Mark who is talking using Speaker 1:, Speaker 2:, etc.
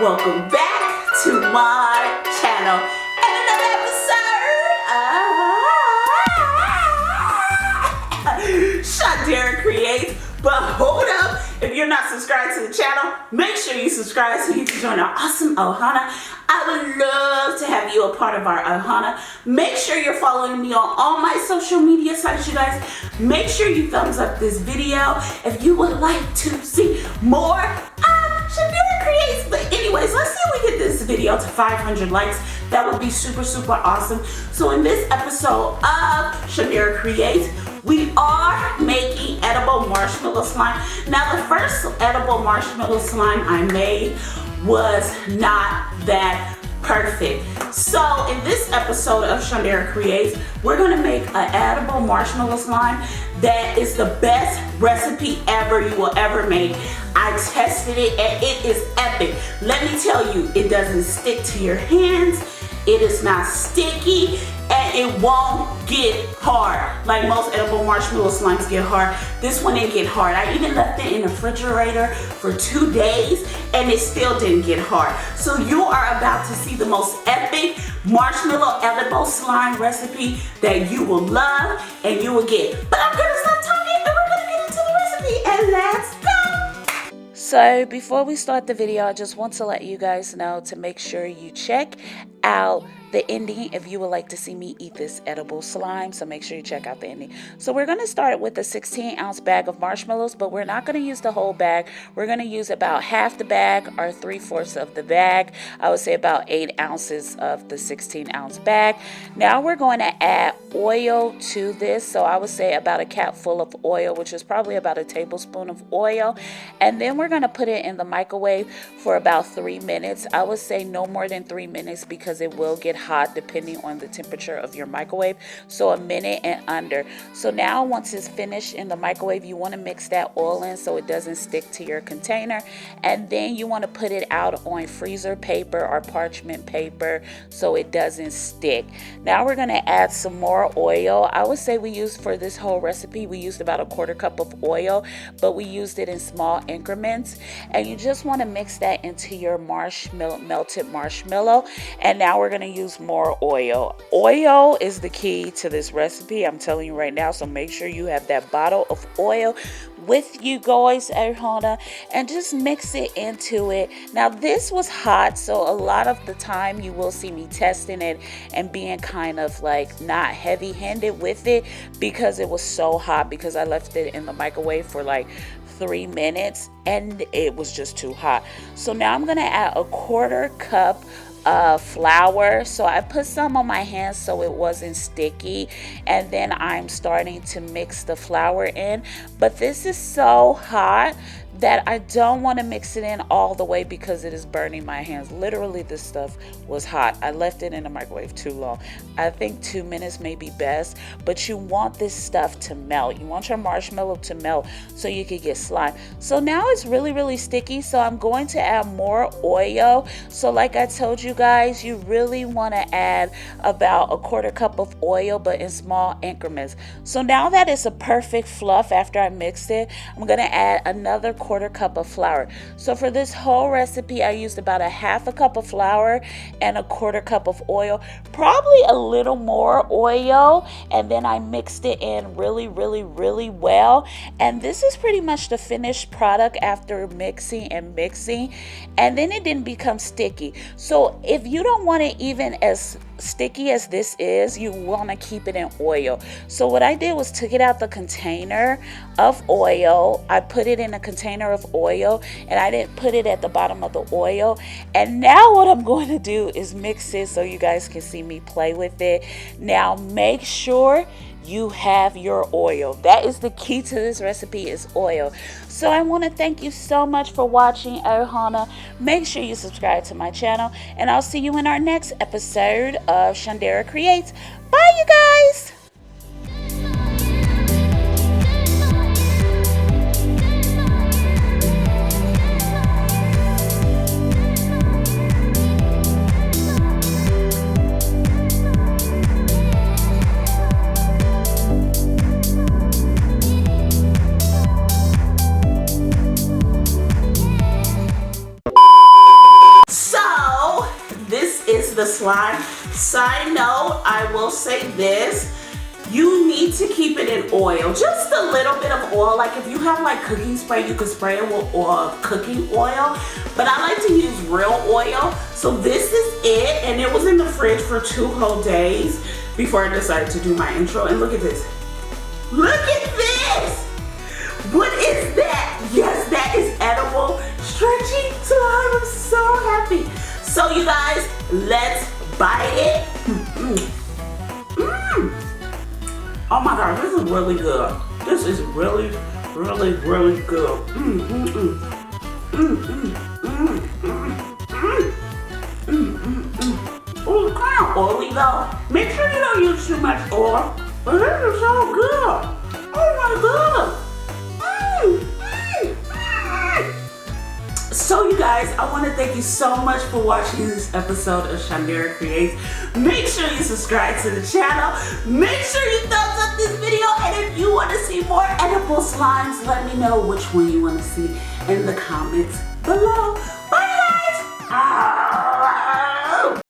Speaker 1: Welcome back to my channel and another episode. Shundara Creates. But hold up, if you're not subscribed to the channel, make sure you subscribe so you can join our awesome Ohana. I would love to have you a part of our Ohana. Make sure you're following me on all my social media sites, you guys. Make sure you thumbs up this video if you would like to see more Shundara Creates. But anyways, let's see if we get this video to 500 likes. That would be super, super awesome. So in this episode of Shundara Creates, we are making edible marshmallow slime. Now the first edible marshmallow slime I made was not that perfect. So in this episode of Shundara Creates, we're gonna make an edible marshmallow slime that is the best recipe ever you will ever make. I tested it and it is epic. Let me tell you, it doesn't stick to your hands. It is not sticky and it won't get hard. Like most edible marshmallow slimes get hard, this one didn't get hard. I even left it in the refrigerator for 2 days and it still didn't get hard. So you are about to see the most epic marshmallow edible slime recipe that you will love and you will get. But I'm gonna stop talking and we're gonna get into the recipe and let's go.
Speaker 2: So before we start the video, I just want to let you guys know to make sure you check out the ending if you would like to see me eat this edible slime. So make sure you check out the ending. So we're going to start with a 16-ounce bag of marshmallows, but we're not going to use the whole bag. We're going to use about half the bag or 3/4 of the bag. I would say about 8 ounces of the 16-ounce bag. Now we're going to add oil to this. So I would say about a cap full of oil, which is probably about a tablespoon of oil. And then we're going to put it in the microwave for about 3 minutes. I would say no more than 3 minutes because it will get hot depending on the temperature of your microwave. So a minute and under. So now once it's finished in the microwave, you want to mix that oil in so it doesn't stick to your container, and then you want to put it out on freezer paper or parchment paper so it doesn't stick. Now we're going to add some more oil. I would say we used for this whole recipe, we used about a 1/4 cup of oil, but we used it in small increments, and you just want to mix that into your melted marshmallow. And now we're going to use more oil. Oil is the key to this recipe, I'm telling you right now. So make sure you have that bottle of oil with you guys, Ohana, and just mix it into it. Now this was hot, so a lot of the time you will see me testing it and being kind of like not heavy-handed with it because it was so hot, because I left it in the microwave for like 3 minutes and it was just too hot. So now I'm gonna add a 1/4 cup flour. So I put some on my hands so it wasn't sticky, and then I'm starting to mix the flour in. But this is so hot that I don't want to mix it in all the way because it is burning my hands. Literally, this stuff was hot. I left it in the microwave too long. I think 2 minutes may be best, but you want this stuff to melt. You want your marshmallow to melt so you can get slime. So now it's really, really sticky, so I'm going to add more oil. So like I told you guys, you really want to add about a 1/4 cup of oil, but in small increments. So now that it's a perfect fluff after I mixed it, I'm going to add another 1/4 cup of flour. So for this whole recipe, I used about a 1/2 cup of flour and a 1/4 cup of oil, probably a little more oil, and then I mixed it in really, really, really well. And this is pretty much the finished product after mixing and mixing, and then it didn't become sticky. So if you don't want it even as sticky as this is, you want to keep it in oil. So what I did was took it out the container of oil. I put it in a container of oil, and I didn't put it at the bottom of the oil. And now what I'm going to do is mix it so you guys can see me play with it. Now make sure you have your oil. That is the key to this recipe, is oil. So I want to thank you so much for watching, Ohana. Make sure you subscribe to my channel, and I'll see you in our next episode of Shundara Creates. Bye, you guys!
Speaker 1: slime. Side note, I will say this. You need to keep it in oil, just a little bit of oil. Like if you have like cooking spray, you can spray it with cooking oil. But I like to use real oil. So this is it, and it was in the fridge for 2 whole days before I decided to do my intro. And look at this. Look at this! What is that? Yes, that is edible stretchy slime. I'm so happy. So you guys, let's bite it. Oh my God, this is really good. This is really, really, really good. Oh, it's kind of oily though. Make sure you don't use too much oil. But this is so good. Oh my God. So you guys, I want to thank you so much for watching this episode of Shundara Creates. Make sure you subscribe to the channel. Make sure you thumbs up this video. And if you want to see more edible slimes, let me know which one you want to see in the comments below. Bye.